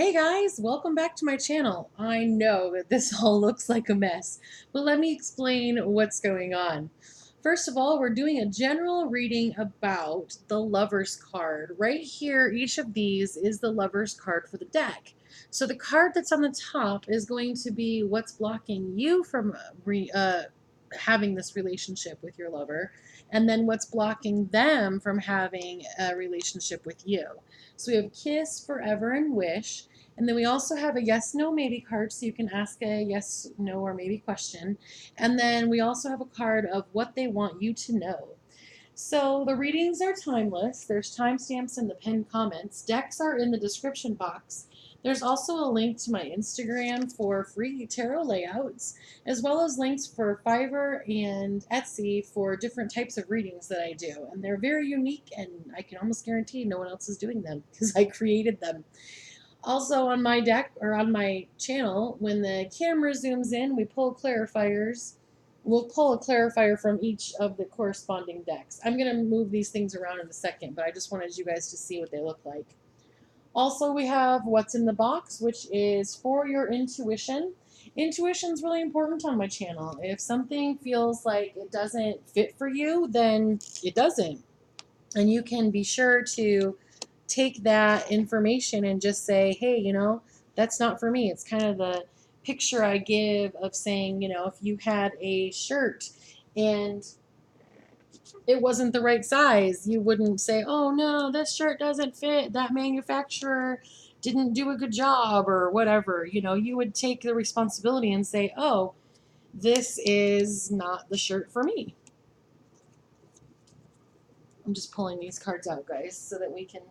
Hey guys, welcome back to my channel. I know that this all looks like a mess, but let me explain what's going on. First of all, we're doing a general reading about the Lover's card. Right here, each of these is the Lover's card for the deck. So the card that's on the top is going to be what's blocking you from having this relationship with your lover, and then what's blocking them from having a relationship with you. So we have Kiss, Forever, and Wish. And then we also have a yes, no, maybe card, so you can ask a yes, no, or maybe question. And then we also have a card of what they want you to know. So the readings are timeless. There's timestamps in the pinned comments. Decks are in the description box. There's also a link to my Instagram for free tarot layouts, as well as links for Fiverr and Etsy for different types of readings that I do. And they're very unique, and I can almost guarantee no one else is doing them because I created them. Also on my deck or on my channel, when the camera zooms in, we pull clarifiers. We'll pull a clarifier from each of the corresponding decks. I'm going to move these things around in a second, but I just wanted you guys to see what they look like. Also, we have what's in the box, which is for your intuition. Intuition is really important on my channel. If something feels like it doesn't fit for you, then it doesn't. And you can be sure to take that information and just say, hey, that's not for me. It's kind of the picture I give of saying, if you had a shirt and it wasn't the right size, you wouldn't say, oh no, this shirt doesn't fit. That manufacturer didn't do a good job or whatever. You would take the responsibility and say, oh, this is not the shirt for me. I'm just pulling these cards out, guys, so that we can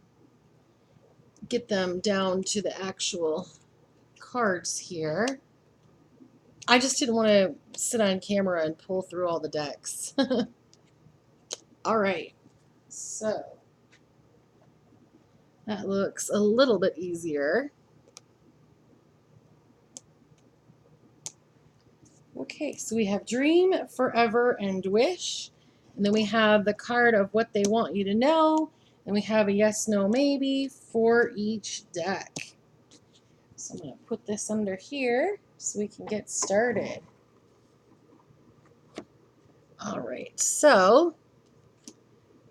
get them down to the actual cards here. I just didn't want to sit on camera and pull through all the decks. All right, so that looks a little bit easier. Okay, so we have Dream, Forever, and Wish. And then we have the card of what they want you to know. And we have a yes, no, maybe for each deck. So I'm going to put this under here so we can get started. All right, so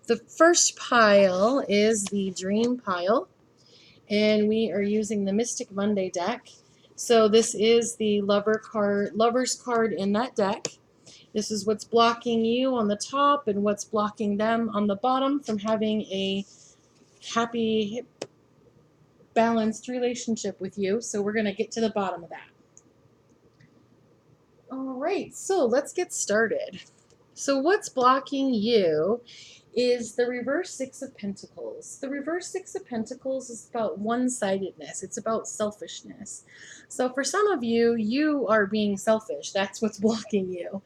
the first pile is the Dream pile, and we are using the Mystic Monday deck. So this is the Lover's card in that deck. This is what's blocking you on the top and what's blocking them on the bottom from having a happy, balanced relationship with you. So we're going to get to the bottom of that. All right, so let's get started. So what's blocking you is the reverse Six of Pentacles. The reverse Six of Pentacles is about one-sidedness. It's about selfishness. So for some of you, you are being selfish. That's what's blocking you.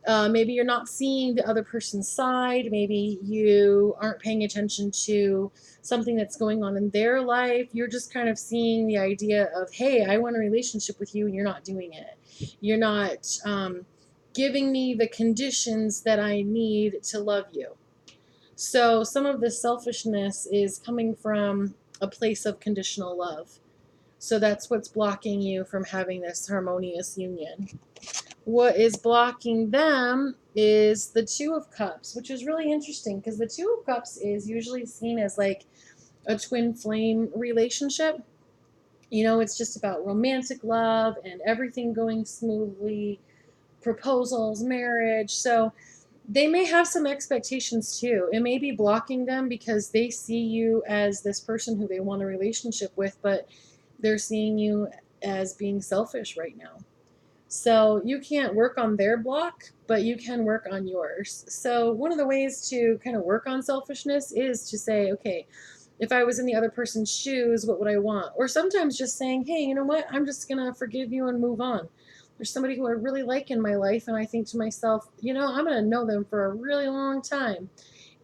Maybe you're not seeing the other person's side. Maybe you aren't paying attention to something that's going on in their life. You're just kind of seeing the idea of, hey, I want a relationship with you, and you're not doing it. You're not giving me the conditions that I need to love you. So some of the selfishness is coming from a place of conditional love. So that's what's blocking you from having this harmonious union. What is blocking them is the Two of Cups, which is really interesting because the Two of Cups is usually seen as like a twin flame relationship. It's just about romantic love and everything going smoothly, proposals, marriage. So they may have some expectations too. It may be blocking them because they see you as this person who they want a relationship with, but they're seeing you as being selfish right now. So you can't work on their block, but you can work on yours. So one of the ways to kind of work on selfishness is to say, okay, if I was in the other person's shoes, what would I want? Or sometimes just saying, hey, you know what? I'm just going to forgive you and move on. There's somebody who I really like in my life, and I think to myself, I'm going to know them for a really long time.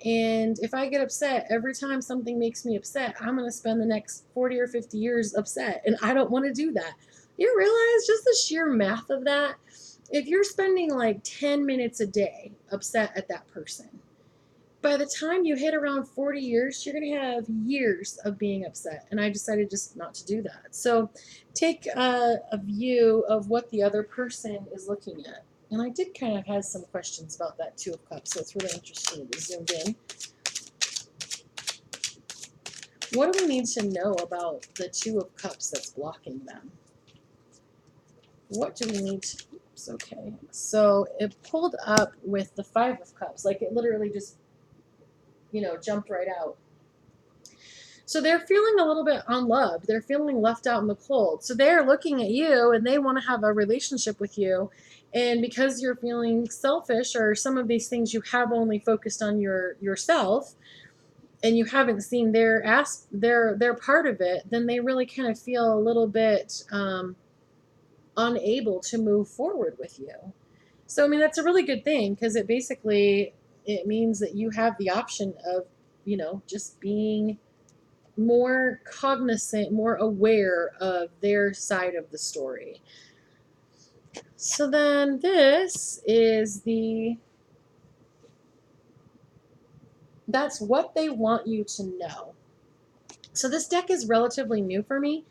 And if I get upset every time something makes me upset, I'm going to spend the next 40 or 50 years upset. And I don't want to do that. You realize just the sheer math of that? If you're spending like 10 minutes a day upset at that person, By the time you hit around 40 years, you're going to have years of being upset. And I decided just not to do that. So take a view of what the other person is looking at. And I did kind of have some questions about that Two of Cups, so it's really interesting to zoom in. What do we need to know about the Two of Cups that's blocking them? What do we need to, oops, okay. So it pulled up with the Five of Cups, like it literally just, jumped right out. So they're feeling a little bit unloved. They're feeling left out in the cold. So they're looking at you and they want to have a relationship with you. And because you're feeling selfish or some of these things you have only focused on yourself and you haven't seen their part of it, then they really kind of feel a little bit unable to move forward with you. So I mean that's a really good thing because it means that you have the option of, just being more cognizant, more aware of their side of the story. So then this is that's what they want you to know. So this deck is relatively new for me.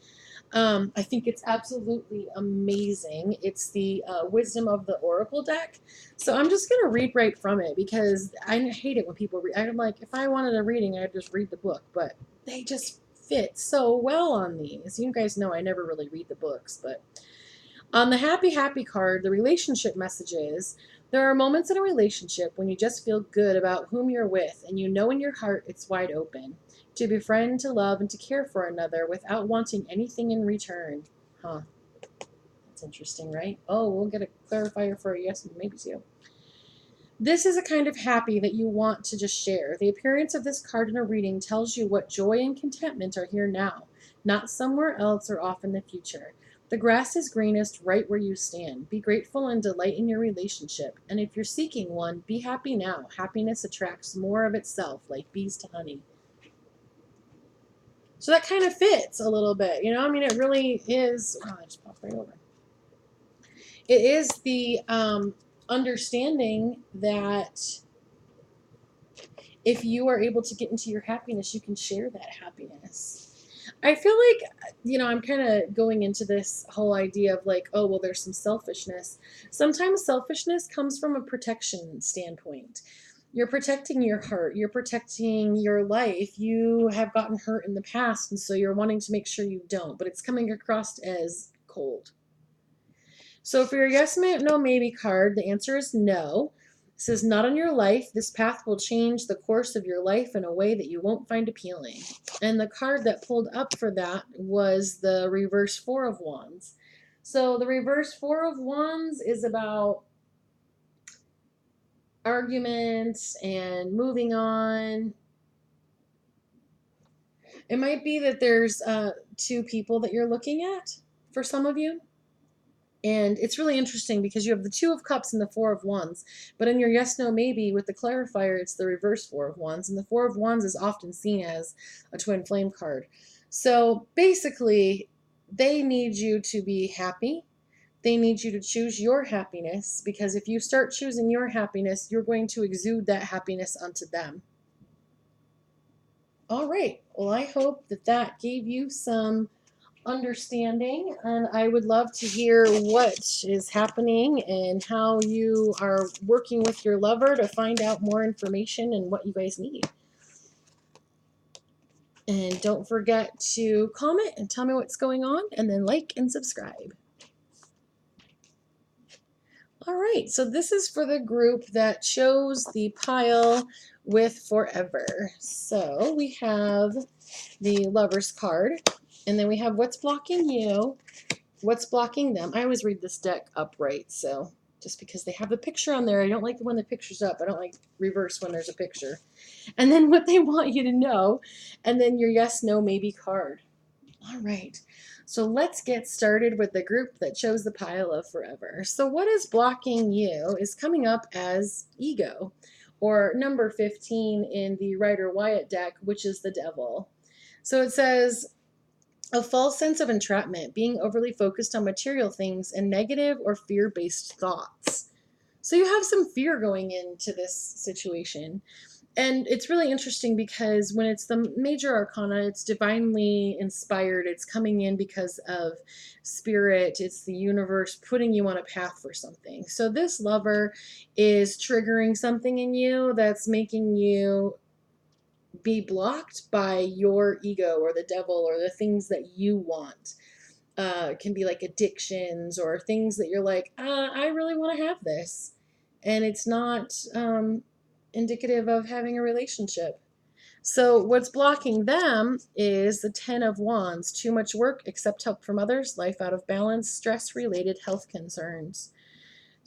I think it's absolutely amazing. It's the Wisdom of the Oracle deck. So I'm just going to read right from it because I hate it when people read. I'm like, if I wanted a reading, I'd just read the book. But they just fit so well on these. You guys know I never really read the books. But on the Happy Happy card, the relationship message is, there are moments in a relationship when you just feel good about whom you're with and you know in your heart it's wide open to befriend, to love, and to care for another without wanting anything in return. Huh. That's interesting, right? Oh, we'll get a clarifier for a yes and maybe too. This is a kind of happy that you want to just share. The appearance of this card in a reading tells you what joy and contentment are here now, not somewhere else or off in the future. The grass is greenest right where you stand. Be grateful and delight in your relationship. And if you're seeking one, be happy now. Happiness attracts more of itself, like bees to honey. So that kind of fits a little bit, I mean, it really is. Oh, I just popped right over. It is the understanding that if you are able to get into your happiness, you can share that happiness. I feel like, I'm kind of going into this whole idea of like, oh, well, there's some selfishness. Sometimes selfishness comes from a protection standpoint. You're protecting your heart. You're protecting your life. You have gotten hurt in the past, and so you're wanting to make sure you don't, but it's coming across as cold. So for your yes, no, maybe card, the answer is no. It says, not on your life. This path will change the course of your life in a way that you won't find appealing. And the card that pulled up for that was the reverse Four of Wands. So the reverse Four of Wands is about arguments and moving on. It might be that there's two people that you're looking at for some of you. And it's really interesting because you have the Two of Cups and the Four of Wands. But in your yes, no, maybe, with the clarifier, it's the reverse Four of Wands. And the Four of Wands is often seen as a twin flame card. So basically, they need you to be happy. They need you to choose your happiness, because if you start choosing your happiness, you're going to exude that happiness onto them. All right. Well, I hope that that gave you some understanding, and I would love to hear what is happening and how you are working with your lover to find out more information and what you guys need. And don't forget to comment and tell me what's going on, and then like and subscribe. All right, so this is for the group that chose the pile with forever. So we have the Lover's card, and then we have what's blocking you, what's blocking them. I always read this deck upright, so just because they have the picture on there, I don't like when the picture's up. I don't like reverse when there's a picture. And then what they want you to know, and then your yes, no, maybe card. All right, so let's get started with the group that chose the pile of forever. So what is blocking you is coming up as ego, or number 15 in the Rider-Waite deck, which is the devil. So it says, a false sense of entrapment, being overly focused on material things, and negative or fear-based thoughts. So you have some fear going into this situation. And it's really interesting because when it's the major arcana, it's divinely inspired. It's coming in because of spirit. It's the universe putting you on a path for something. So this lover is triggering something in you that's making you be blocked by your ego or the devil or the things that you want. It can be like addictions or things that you're like, I really want to have this. And it's not indicative of having a relationship. So, what's blocking them is the Ten of Wands, too much work, accept help from others, life out of balance, stress related health concerns.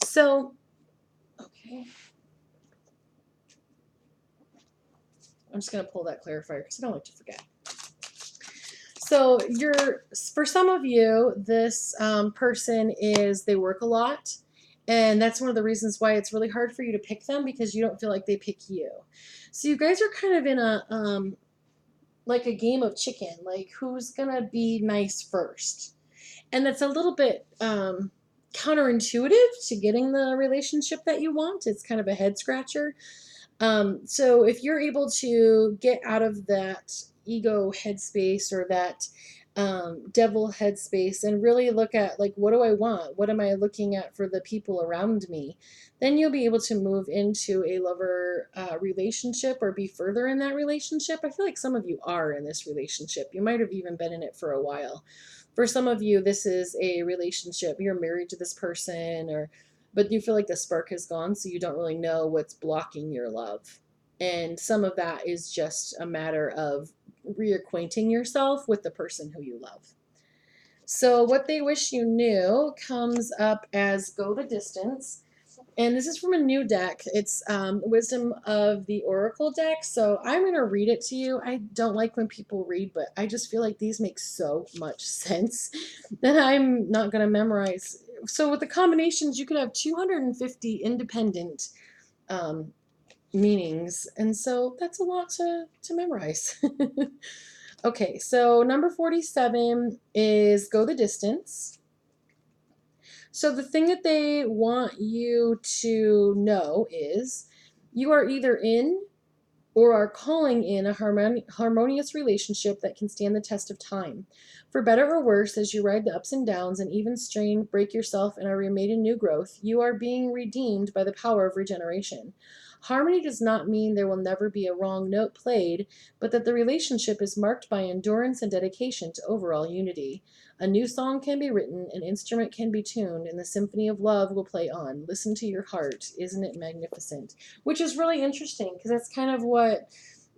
So, okay. I'm just going to pull that clarifier because I don't like to forget. So for some of you, this person they work a lot. And that's one of the reasons why it's really hard for you to pick them, because you don't feel like they pick you. So you guys are kind of in like a game of chicken, like who's going to be nice first. And that's a little bit counterintuitive to getting the relationship that you want. It's kind of a head scratcher. So if you're able to get out of that ego headspace or that devil headspace and really look at, like, what do I want? What am I looking at for the people around me? Then you'll be able to move into a lover relationship or be further in that relationship. I feel like some of you are in this relationship. You might have even been in it for a while. For some of you, this is a relationship. You're married to this person, but you feel like the spark has gone, so you don't really know what's blocking your love. And some of that is just a matter of reacquainting yourself with the person who you love. So what they wish you knew comes up as go the distance. And this is from a new deck. It's Wisdom of the Oracle deck. So I'm going to read it to you. I don't like when people read, but I just feel like these make so much sense that I'm not going to memorize. So with the combinations, you could have 250 independent meanings. And so that's a lot to memorize. Okay, so number 47 is go the distance. So the thing that they want you to know is you are either in or are calling in a harmonious relationship that can stand the test of time. For better or worse, as you ride the ups and downs and even strain, break yourself, and are remade in new growth, you are being redeemed by the power of regeneration. Harmony does not mean there will never be a wrong note played, but that the relationship is marked by endurance and dedication to overall unity. A new song can be written, an instrument can be tuned, and the symphony of love will play on. Listen to your heart. Isn't it magnificent? Which is really interesting because that's kind of what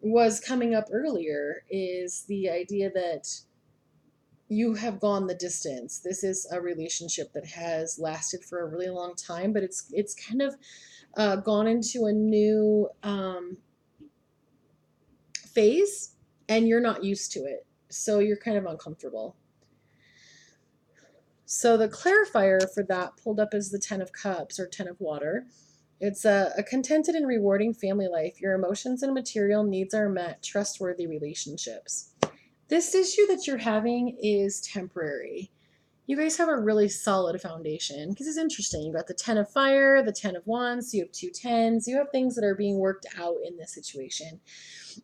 was coming up earlier, is the idea that you have gone the distance. This is a relationship that has lasted for a really long time, but it's kind of gone into a new phase, and you're not used to it, so you're kind of uncomfortable. So the clarifier for that pulled up as the 10 of Cups or 10 of Water. It's a contented and rewarding family life. Your emotions and material needs are met. Trustworthy relationships. This issue that you're having is temporary. You guys have a really solid foundation, because it's interesting. You've got the 10 of Fire, the 10 of Wands, so you have two tens. You have things that are being worked out in this situation.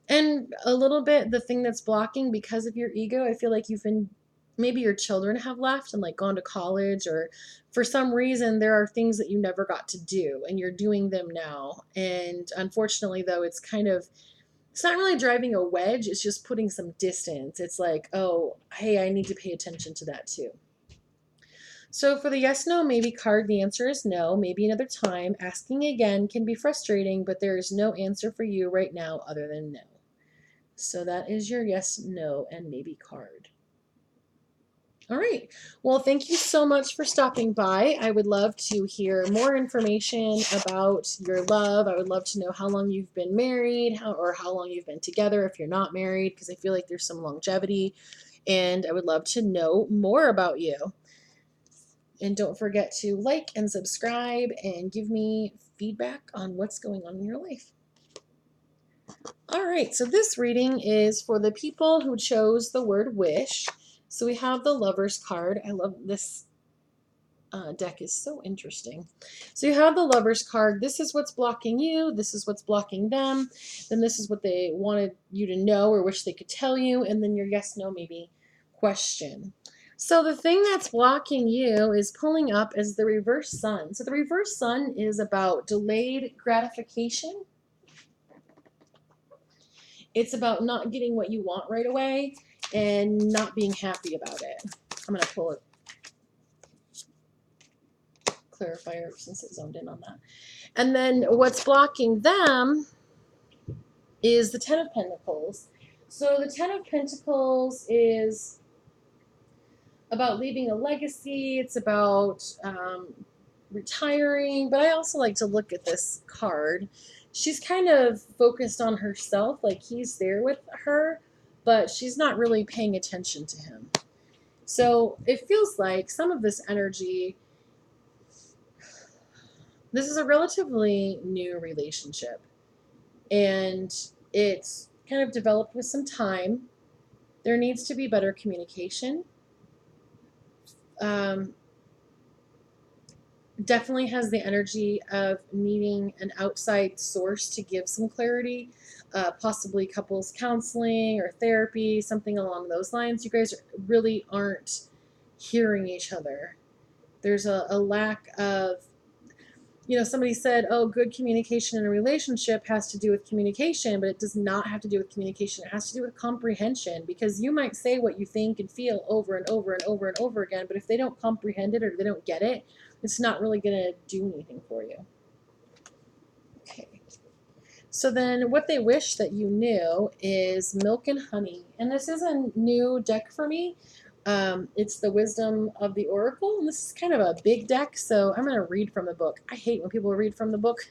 And a little bit the thing that's blocking because of your ego, I feel like maybe your children have left and like gone to college, or for some reason there are things that you never got to do and you're doing them now. And unfortunately though, it's not really driving a wedge, it's just putting some distance. It's like, oh, hey, I need to pay attention to that too. So for the yes, no, maybe card, the answer is no. Maybe another time. Asking again can be frustrating, but there is no answer for you right now other than no. So that is your yes, no, and maybe card. All right. Well, thank you so much for stopping by. I would love to hear more information about your love. I would love to know how long you've been married, or how long you've been together if you're not married, because I feel like there's some longevity, and I would love to know more about you. And don't forget to like and subscribe and give me feedback on what's going on in your life. All right, so this reading is for the people who chose the word wish. So we have the Lover's card. I love this deck is so interesting. So you have the Lovers card. This is what's blocking you. This is what's blocking them. Then this is what they wanted you to know or wish they could tell you. And then your yes, no, maybe question. So the thing that's blocking you is pulling up as the reverse sun. So the reverse sun is about delayed gratification. It's about not getting what you want right away and not being happy about it. I'm going to pull a clarifier since it zoned in on that. And then what's blocking them is the Ten of Pentacles. So the Ten of Pentacles is about leaving a legacy. It's about retiring. But I also like to look at this card. She's kind of focused on herself, like he's there with her, but she's not really paying attention to him. So it feels like some of this energy, this is a relatively new relationship. And it's kind of developed with some time. There needs to be better communication. Definitely has the energy of needing an outside source to give some clarity, possibly couples counseling or therapy, something along those lines. You guys really aren't hearing each other. There's a lack of, somebody said, oh, good communication in a relationship has to do with communication, but it does not have to do with communication. It has to do with comprehension, because you might say what you think and feel over and over and over and over again, but if they don't comprehend it or they don't get it, it's not really going to do anything for you. Okay. So then what they wish that you knew is milk and honey. And this is a new deck for me. It's the Wisdom of the Oracle, and this is kind of a big deck, so I'm going to read from the book. I hate when people read from the book,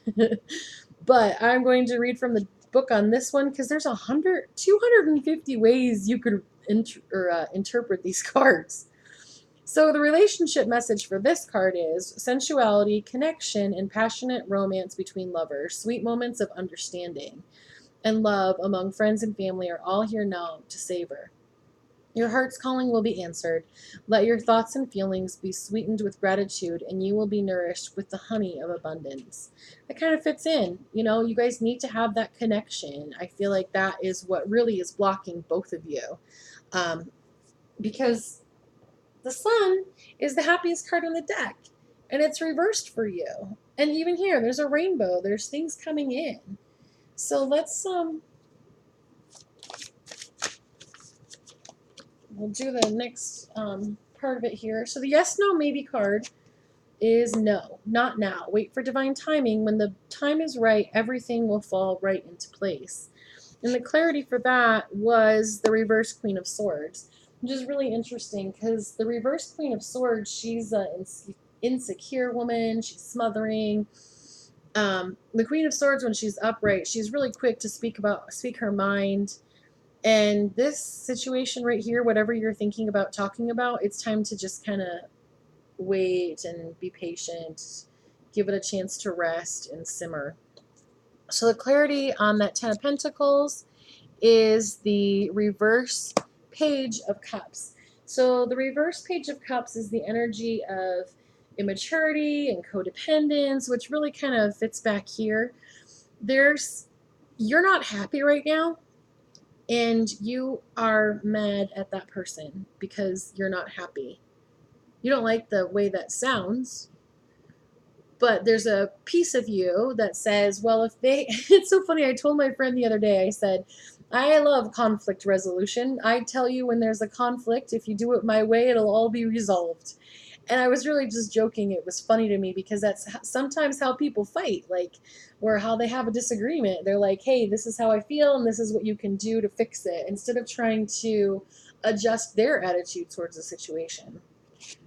but I'm going to read from the book on this one because there's 250 ways you could interpret these cards. So the relationship message for this card is sensuality, connection, and passionate romance between lovers, sweet moments of understanding, and love among friends and family are all here now to savor. Your heart's calling will be answered. Let your thoughts and feelings be sweetened with gratitude, and you will be nourished with the honey of abundance. That kind of fits in. You guys need to have that connection. I feel like that is what really is blocking both of you. Because the sun is the happiest card on the deck, and it's reversed for you. And even here, there's a rainbow. There's things coming in. So let's we'll do the next part of it here. So the yes, no, maybe card is no, not now. Wait for divine timing. When the time is right, everything will fall right into place. And the clarity for that was the reverse Queen of Swords, which is really interesting because the reverse Queen of Swords, she's an insecure woman. She's smothering. The Queen of Swords, when she's upright, she's really quick to speak her mind. And this situation right here, whatever you're thinking about talking about, it's time to just kind of wait and be patient, give it a chance to rest and simmer. So the clarity on that Ten of Pentacles is the reverse Page of Cups. So the reverse Page of Cups is the energy of immaturity and codependence, which really kind of fits back here. You're not happy right now, and you are mad at that person because you're not happy. You don't like the way that sounds, but there's a piece of you that says, well, if they, it's so funny. I told my friend the other day, I said, I love conflict resolution. I tell you when there's a conflict, if you do it my way, it'll all be resolved. And I was really just joking. It was funny to me because that's sometimes how people fight, or how they have a disagreement. They're like, hey, this is how I feel, and this is what you can do to fix it, instead of trying to adjust their attitude towards the situation.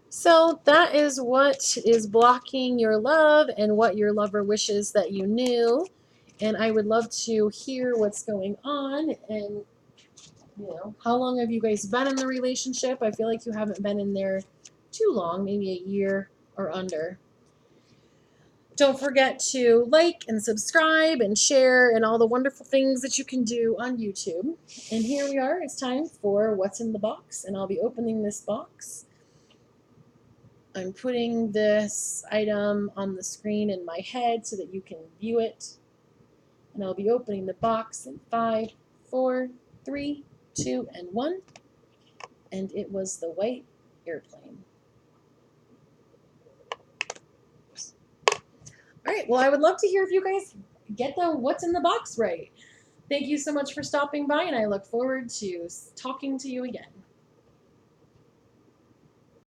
So that is what is blocking your love and what your lover wishes that you knew. And I would love to hear what's going on. And, how long have you guys been in the relationship? I feel like you haven't been in there too long, maybe a year or under. Don't forget to like and subscribe and share and all the wonderful things that you can do on YouTube. And here we are. It's time for What's in the Box. And I'll be opening this box. I'm putting this item on the screen in my head so that you can view it. And I'll be opening the box in 5, 4, 3, 2, and 1. And it was the white airplane. All right, well, I would love to hear if you guys get the what's in the box right. Thank you so much for stopping by, and I look forward to talking to you again.